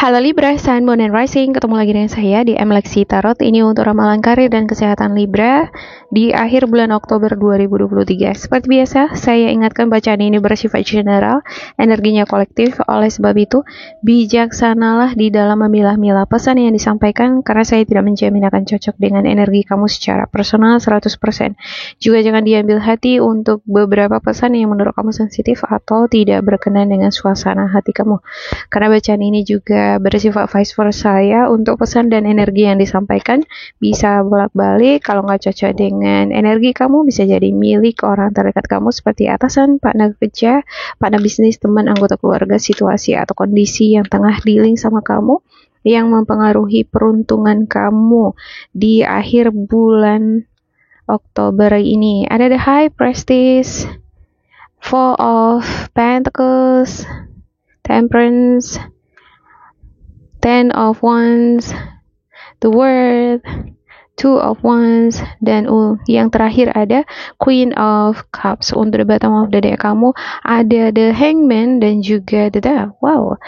Halo Libra, Sun, Moon, and Rising. Ketemu lagi dengan saya di Lexi Tarot. Ini untuk ramalan karir dan kesehatan Libra di akhir bulan Oktober 2023. Seperti biasa, saya ingatkan bacaan ini bersifat general, energinya kolektif. Oleh sebab itu, bijaksanalah di dalam memilah-milah pesan yang disampaikan, karena saya tidak menjamin akan cocok dengan energi kamu secara personal 100%. Juga jangan diambil hati untuk beberapa pesan yang menurut kamu sensitif atau tidak berkenan dengan suasana hati kamu. Karena bacaan ini juga bersifat vice versa ya, untuk pesan dan energi yang disampaikan bisa bolak-balik. Kalau nggak cocok dengan energi kamu, bisa jadi milik orang terdekat kamu seperti atasan, partner kerja, partner bisnis, teman, anggota keluarga, situasi atau kondisi yang tengah dealing sama kamu yang mempengaruhi peruntungan kamu di akhir bulan Oktober ini. Ada the High Priestess, Four of Pentacles, Temperance, Ten of Wands, the World, Two of Wands, dan yang terakhir ada Queen of Cups. Untuk the bottom of the deck kamu ada the Hangman dan juga the Death. Wow,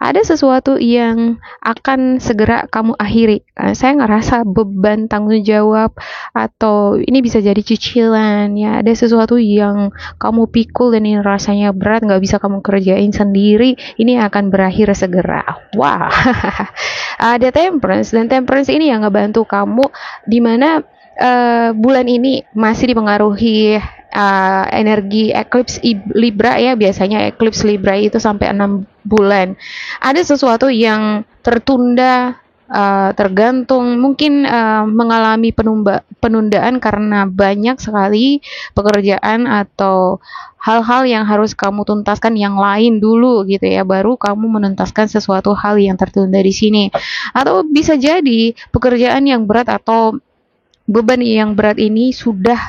ada sesuatu yang akan segera kamu akhiri. Saya ngerasa beban tanggung jawab, atau ini bisa jadi cicilan ya. Ada sesuatu yang kamu pikul dan ini rasanya berat, nggak bisa kamu kerjain sendiri. Ini akan berakhir segera. Wah, ada Temperance, dan Temperance ini yang ngebantu kamu dimana bulan ini masih dipengaruhi energi eclipse Libra ya. Biasanya eclipse Libra itu sampai 6 bulan. Ada sesuatu yang tertunda, tergantung, mungkin mengalami penundaan karena banyak sekali pekerjaan atau hal-hal yang harus kamu tuntaskan yang lain dulu gitu ya, baru kamu menuntaskan sesuatu hal yang tertunda di sini. Atau bisa jadi pekerjaan yang berat atau beban yang berat ini sudah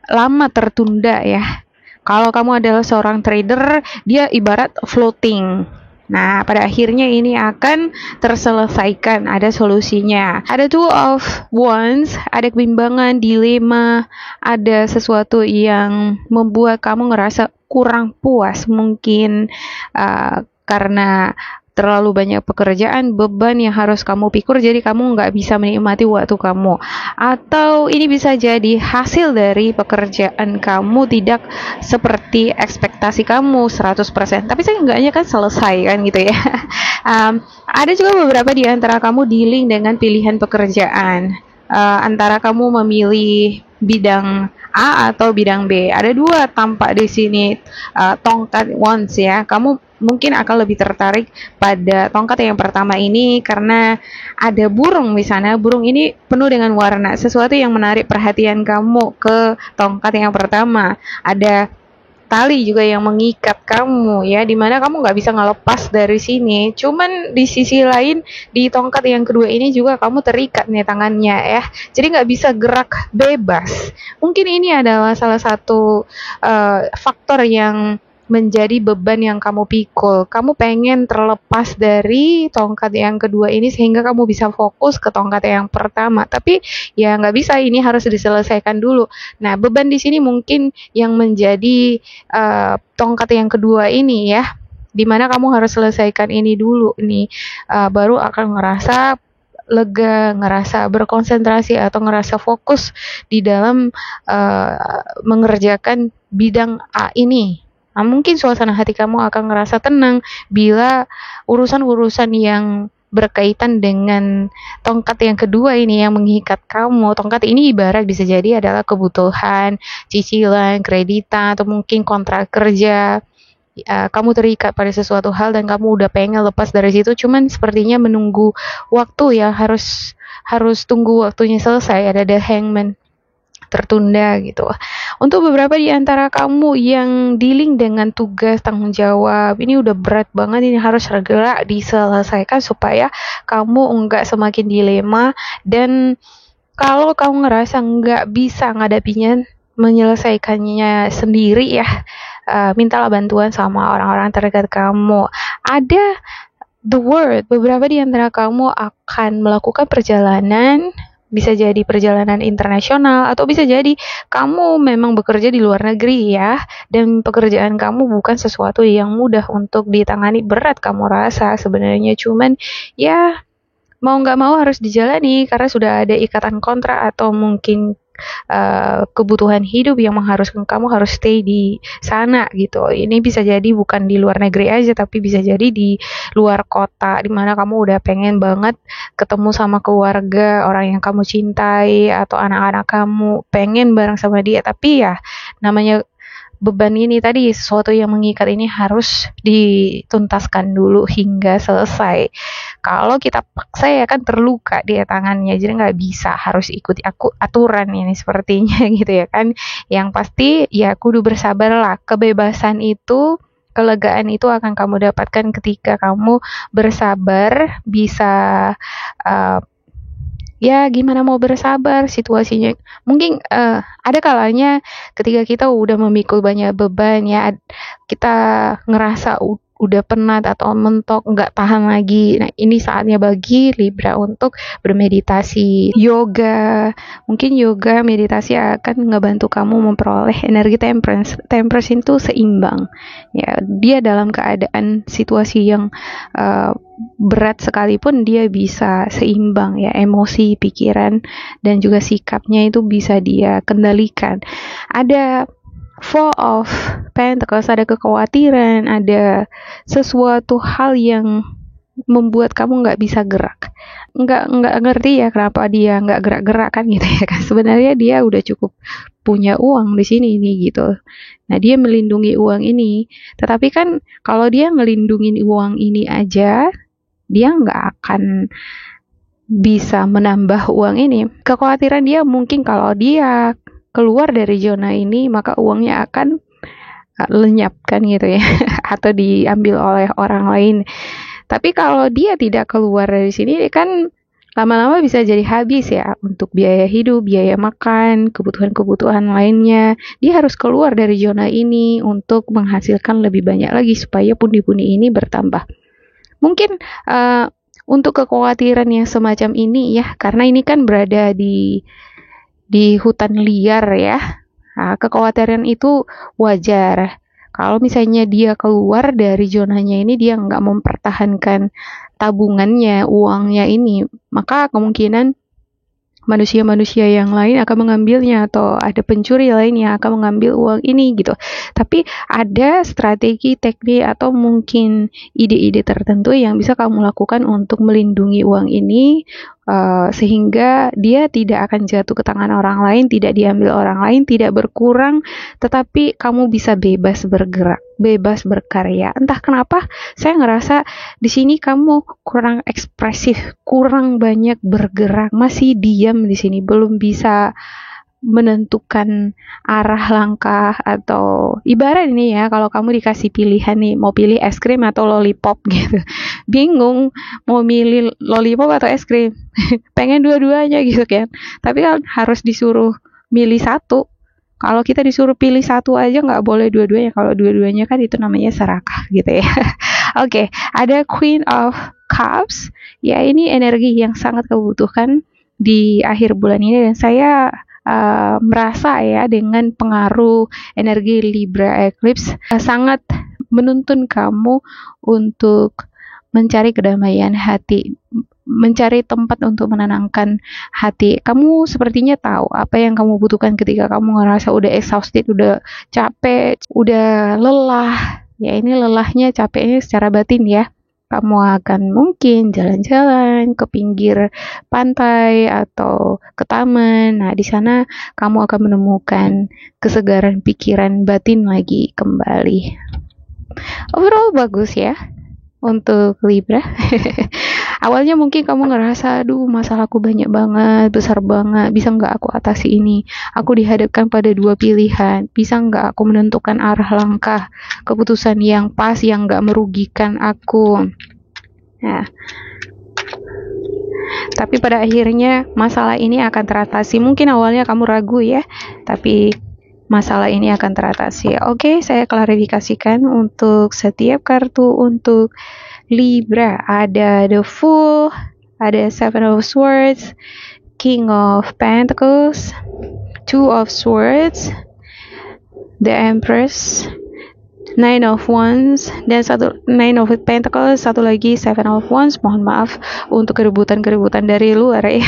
lama tertunda ya. Kalau kamu adalah seorang trader, dia ibarat floating. Nah, pada akhirnya ini akan terselesaikan, ada solusinya. Ada Two of Wands, ada kebimbangan, dilema, ada sesuatu yang membuat kamu ngerasa kurang puas, mungkin karena terlalu banyak pekerjaan, beban yang harus kamu pikul, jadi kamu nggak bisa menikmati waktu kamu. Atau ini bisa jadi hasil dari pekerjaan kamu tidak seperti ekspektasi kamu 100%, tapi seenggaknya kan selesai kan gitu ya. Ada juga beberapa di antara kamu dealing dengan pilihan pekerjaan, antara kamu memilih bidang A atau bidang B. Ada dua tampak di sini, tongkat wands ya. Kamu mungkin akan lebih tertarik pada tongkat yang pertama ini karena ada burung di sana. Burung ini penuh dengan warna, sesuatu yang menarik perhatian kamu ke tongkat yang pertama. Ada tali juga yang mengikat kamu ya, dimana kamu nggak bisa ngelepas dari sini. Cuman di sisi lain, di tongkat yang kedua ini juga kamu terikat nih tangannya ya, jadi nggak bisa gerak bebas. Mungkin ini adalah salah satu faktor yang menjadi beban yang kamu pikul. Kamu pengen terlepas dari tongkat yang kedua ini sehingga kamu bisa fokus ke tongkat yang pertama, tapi ya nggak bisa, ini harus diselesaikan dulu. Nah, beban di sini mungkin yang menjadi tongkat yang kedua ini ya, dimana kamu harus selesaikan ini dulu nih, baru akan ngerasa lega, ngerasa berkonsentrasi atau ngerasa fokus di dalam mengerjakan bidang A ini. Nah, mungkin suasana hati kamu akan ngerasa tenang bila urusan-urusan yang berkaitan dengan tongkat yang kedua ini yang mengikat kamu. Tongkat ini ibarat bisa jadi adalah kebutuhan, cicilan, kreditan, atau mungkin kontrak kerja. Kamu terikat pada sesuatu hal dan kamu udah pengen lepas dari situ, cuman sepertinya menunggu waktu ya, harus tunggu waktunya selesai. Ada the Hangman, tertunda gitu. Untuk beberapa di antara kamu yang dealing dengan tugas tanggung jawab, ini udah berat banget, ini harus segera diselesaikan supaya kamu enggak semakin dilema. Dan kalau kamu ngerasa enggak bisa ngadapinya, menyelesaikannya sendiri ya, mintalah bantuan sama orang-orang terdekat kamu. Ada the World, beberapa di antara kamu akan melakukan perjalanan bisa jadi perjalanan internasional, atau bisa jadi kamu memang bekerja di luar negeri ya, dan pekerjaan kamu bukan sesuatu yang mudah untuk ditangani, berat kamu rasa sebenarnya, cuman ya mau nggak mau harus dijalani karena sudah ada ikatan kontrak atau mungkin kebutuhan hidup yang mengharuskan kamu harus stay di sana gitu. Ini bisa jadi bukan di luar negeri aja, tapi bisa jadi di luar kota, dimana kamu udah pengen banget ketemu sama keluarga, orang yang kamu cintai, atau anak-anak kamu, pengen bareng sama dia. Tapi ya namanya beban ini tadi, sesuatu yang mengikat ini harus dituntaskan dulu hingga selesai. Kalau kita paksa ya kan terluka dia tangannya, jadi nggak bisa, harus ikuti aturan ini sepertinya gitu ya kan. Yang pasti ya kudu bersabarlah. Kebebasan itu, kelegaan itu akan kamu dapatkan ketika kamu bersabar, bisa uh, ya gimana mau bersabar situasinya. Mungkin ada kalanya ketika kita udah memikul banyak beban ya, kita ngerasa udah penat atau mentok, nggak tahan lagi. Nah, ini saatnya bagi Libra untuk bermeditasi, yoga. Mungkin yoga, meditasi akan ngebantu kamu memperoleh energi temperance. Temperance itu seimbang. Ya, dia dalam keadaan situasi yang berat sekalipun dia bisa seimbang ya, emosi, pikiran, dan juga sikapnya itu bisa dia kendalikan. Ada Four of Pentacles, ada kekhawatiran, ada sesuatu hal yang membuat kamu nggak bisa gerak. Nggak ngerti ya kenapa dia nggak gerak-gerak kan gitu ya kan. Sebenarnya dia udah cukup punya uang di sini nih gitu. Nah, dia melindungi uang ini. Tetapi kan kalau dia melindungi uang ini aja, dia nggak akan bisa menambah uang ini. Kekhawatiran dia mungkin kalau dia keluar dari zona ini, maka uangnya akan lenyap kan gitu ya, atau diambil oleh orang lain. Tapi kalau dia tidak keluar dari sini kan lama-lama bisa jadi habis ya untuk biaya hidup, biaya makan, kebutuhan-kebutuhan lainnya. Dia harus keluar dari zona ini untuk menghasilkan lebih banyak lagi supaya pundi-pundi ini bertambah. Mungkin untuk kekhawatiran yang semacam ini ya, karena ini kan berada di hutan liar ya. Nah, kekhawatiran itu wajar. Kalau misalnya dia keluar dari zonanya ini, dia nggak mempertahankan tabungannya, uangnya ini, maka kemungkinan manusia-manusia yang lain akan mengambilnya, atau ada pencuri lain yang akan mengambil uang ini gitu. Tapi ada strategi, teknik, atau mungkin ide-ide tertentu yang bisa kamu lakukan untuk melindungi uang ini, sehingga dia tidak akan jatuh ke tangan orang lain, tidak diambil orang lain, tidak berkurang, tetapi kamu bisa bebas bergerak, bebas berkarya. Entah kenapa saya ngerasa di sini kamu kurang ekspresif, kurang banyak bergerak, masih diam di sini, belum bisa menentukan arah langkah. Atau ibarat ini ya, kalau kamu dikasih pilihan nih, mau pilih es krim atau lollipop gitu, bingung mau milih lollipop atau es krim. Pengen dua-duanya gitu kan, tapi kan harus disuruh milih satu. Kalau kita disuruh pilih satu aja nggak boleh dua-duanya. Kalau dua-duanya kan itu namanya serakah gitu ya. Oke, ada Queen of Cups. Ya, ini energi yang sangat kebutuhkan di akhir bulan ini, dan saya merasa ya dengan pengaruh energi Libra Eclipse sangat menuntun kamu untuk mencari kedamaian hati, mencari tempat untuk menenangkan hati. Kamu sepertinya tahu apa yang kamu butuhkan ketika kamu ngerasa udah exhausted, udah capek, udah lelah. Ya, ini lelahnya, capeknya secara batin ya. Kamu akan mungkin jalan-jalan ke pinggir pantai atau ke taman. Nah, di sana kamu akan menemukan kesegaran pikiran batin lagi kembali. Overall bagus ya untuk Libra. Awalnya mungkin kamu ngerasa, aduh masalahku banyak banget, besar banget, bisa nggak aku atasi ini? Aku dihadapkan pada dua pilihan, bisa nggak aku menentukan arah langkah, keputusan yang pas, yang nggak merugikan aku? Nah, tapi pada akhirnya masalah ini akan teratasi. Mungkin awalnya kamu ragu ya, tapi masalah ini akan teratasi. Oke, saya klarifikasikan untuk setiap kartu untuk Libra. Ada The Fool, ada Seven of Swords, King of Pentacles, Two of Swords, the Empress, Nine of Wands, dan Nine of Pentacles, satu lagi Seven of Wands. Mohon maaf untuk keributan dari luar ya.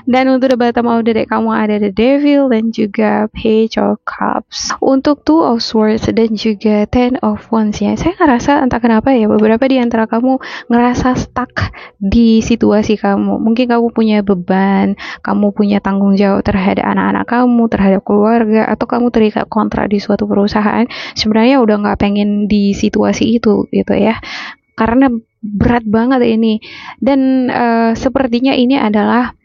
Dan untuk the bottom of the deck kamu ada the Devil dan juga Page of Cups. Untuk Two of Swords dan juga Ten of Wands ya, saya ngerasa entah kenapa ya, beberapa di antara kamu ngerasa stuck di situasi kamu. Mungkin kamu punya beban, kamu punya tanggung jawab terhadap anak-anak kamu, terhadap keluarga, atau kamu terikat kontrak di suatu perusahaan. Sebenarnya udah nggak pengen di situasi itu gitu ya, karena berat banget ini. Dan sepertinya ini adalah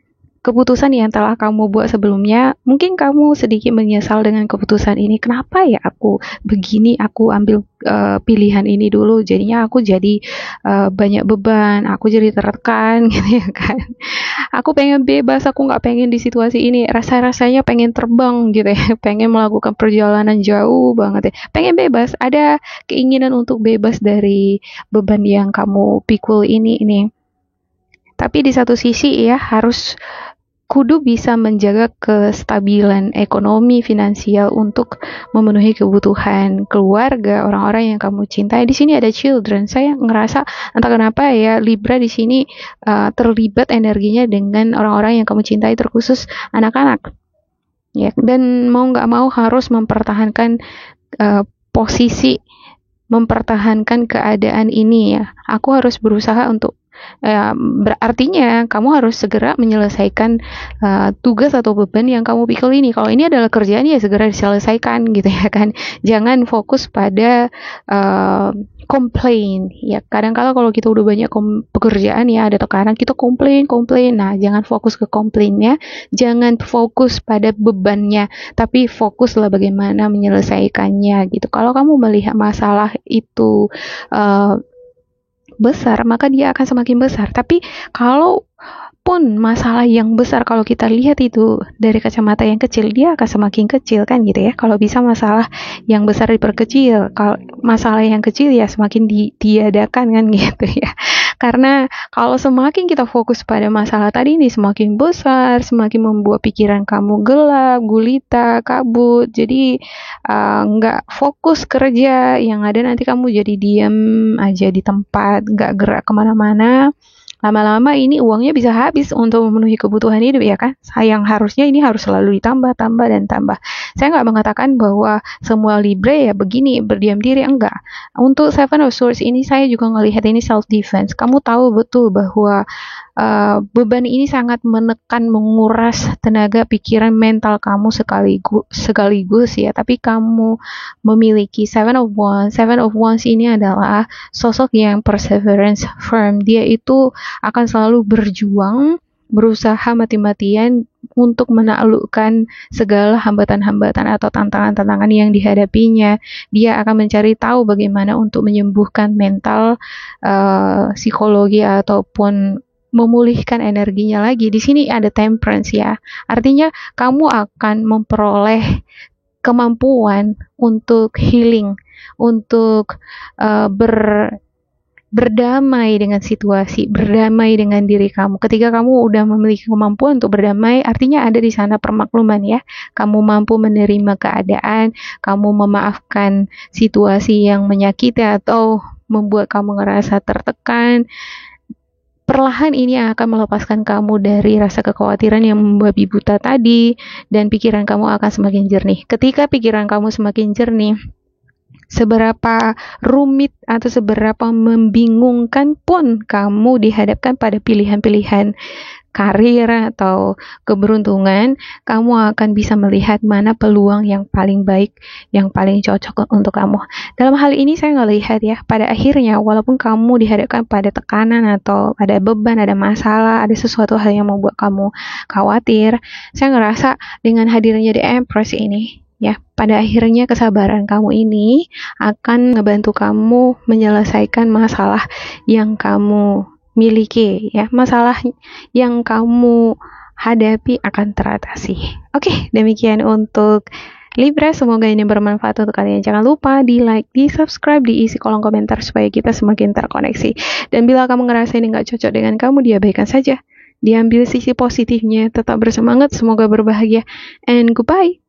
keputusan yang telah kamu buat sebelumnya. Mungkin kamu sedikit menyesal dengan keputusan ini. Kenapa ya aku begini, aku ambil pilihan ini dulu, jadinya aku jadi banyak beban, aku jadi tertekan gitu ya kan. Aku pengen bebas, aku nggak pengen di situasi ini. Rasa-rasanya pengen terbang gitu ya, pengen melakukan perjalanan jauh banget ya, pengen bebas, ada keinginan untuk bebas dari beban yang kamu pikul ini. Tapi di satu sisi ya, harus kudu bisa menjaga kestabilan ekonomi finansial untuk memenuhi kebutuhan keluarga, orang-orang yang kamu cintai. Di sini ada children. Saya ngerasa entah kenapa ya, Libra di sini terlibat energinya dengan orang-orang yang kamu cintai, terkhusus anak-anak. Ya, dan mau nggak mau harus mempertahankan posisi, mempertahankan keadaan ini ya. Aku harus berusaha untuk berartinya kamu harus segera menyelesaikan tugas atau beban yang kamu pikul ini. Kalau ini adalah kerjaan ya segera diselesaikan gitu ya kan. Jangan fokus pada komplain ya. Kadang-kala kalau kita udah banyak pekerjaan ya, ada tekanan, kita komplain. Nah, jangan fokus ke komplainnya, jangan fokus pada bebannya, tapi fokuslah bagaimana menyelesaikannya gitu. Kalau kamu melihat masalah itu besar, maka dia akan semakin besar. Tapi kalau pun masalah yang besar, kalau kita lihat itu dari kacamata yang kecil, dia akan semakin kecil kan gitu ya. Kalau bisa masalah yang besar diperkecil, kalau masalah yang kecil ya semakin ditiadakan kan gitu ya. Karena kalau semakin kita fokus pada masalah tadi ini, semakin besar, semakin membuat pikiran kamu gelap, gulita, kabut. Jadi nggak fokus kerja, yang ada nanti kamu jadi diam aja di tempat, nggak gerak kemana-mana. Lama-lama ini uangnya bisa habis untuk memenuhi kebutuhan hidup ya kan. Sayang, harusnya ini harus selalu ditambah dan tambah. Saya nggak mengatakan bahwa semua Libra ya begini, berdiam diri, enggak. Untuk Seven of Swords ini saya juga ngelihat ini self defense. Kamu tahu betul bahwa beban ini sangat menekan, menguras tenaga, pikiran, mental kamu sekaligus ya. Tapi kamu memiliki Seven of Wands. Seven of Wands ini adalah sosok yang perseverance, firm. Dia itu akan selalu berjuang, berusaha mati-matian untuk menaklukkan segala hambatan-hambatan atau tantangan-tantangan yang dihadapinya. Dia akan mencari tahu bagaimana untuk menyembuhkan mental, psikologi, ataupun memulihkan energinya lagi. Di sini ada temperance ya. Artinya kamu akan memperoleh kemampuan untuk healing, untuk berdamai dengan situasi, berdamai dengan diri kamu. Ketika kamu udah memiliki kemampuan untuk berdamai, artinya ada di sana permakluman ya. Kamu mampu menerima keadaan, kamu memaafkan situasi yang menyakiti atau membuat kamu ngerasa tertekan. Perlahan ini akan melepaskan kamu dari rasa kekhawatiran yang membabi buta tadi, dan pikiran kamu akan semakin jernih. Ketika pikiran kamu semakin jernih, seberapa rumit atau seberapa membingungkan pun kamu dihadapkan pada pilihan-pilihan karir atau keberuntungan, kamu akan bisa melihat mana peluang yang paling baik, yang paling cocok untuk kamu. Dalam hal ini saya ngelihat ya, pada akhirnya walaupun kamu dihadapkan pada tekanan atau ada beban, ada masalah, ada sesuatu hal yang membuat kamu khawatir, saya ngerasa dengan hadirnya The Empress ini, ya, pada akhirnya kesabaran kamu ini akan ngebantu kamu menyelesaikan masalah yang kamu miliki ya, masalah yang kamu hadapi akan teratasi. Oke, demikian untuk Libra, semoga ini bermanfaat untuk kalian. Jangan lupa di like, di subscribe, diisi kolom komentar supaya kita semakin terkoneksi. Dan bila kamu ngerasa ini nggak cocok dengan kamu, diabaikan saja. diambil sisi positifnya, tetap bersemangat, semoga berbahagia, and goodbye.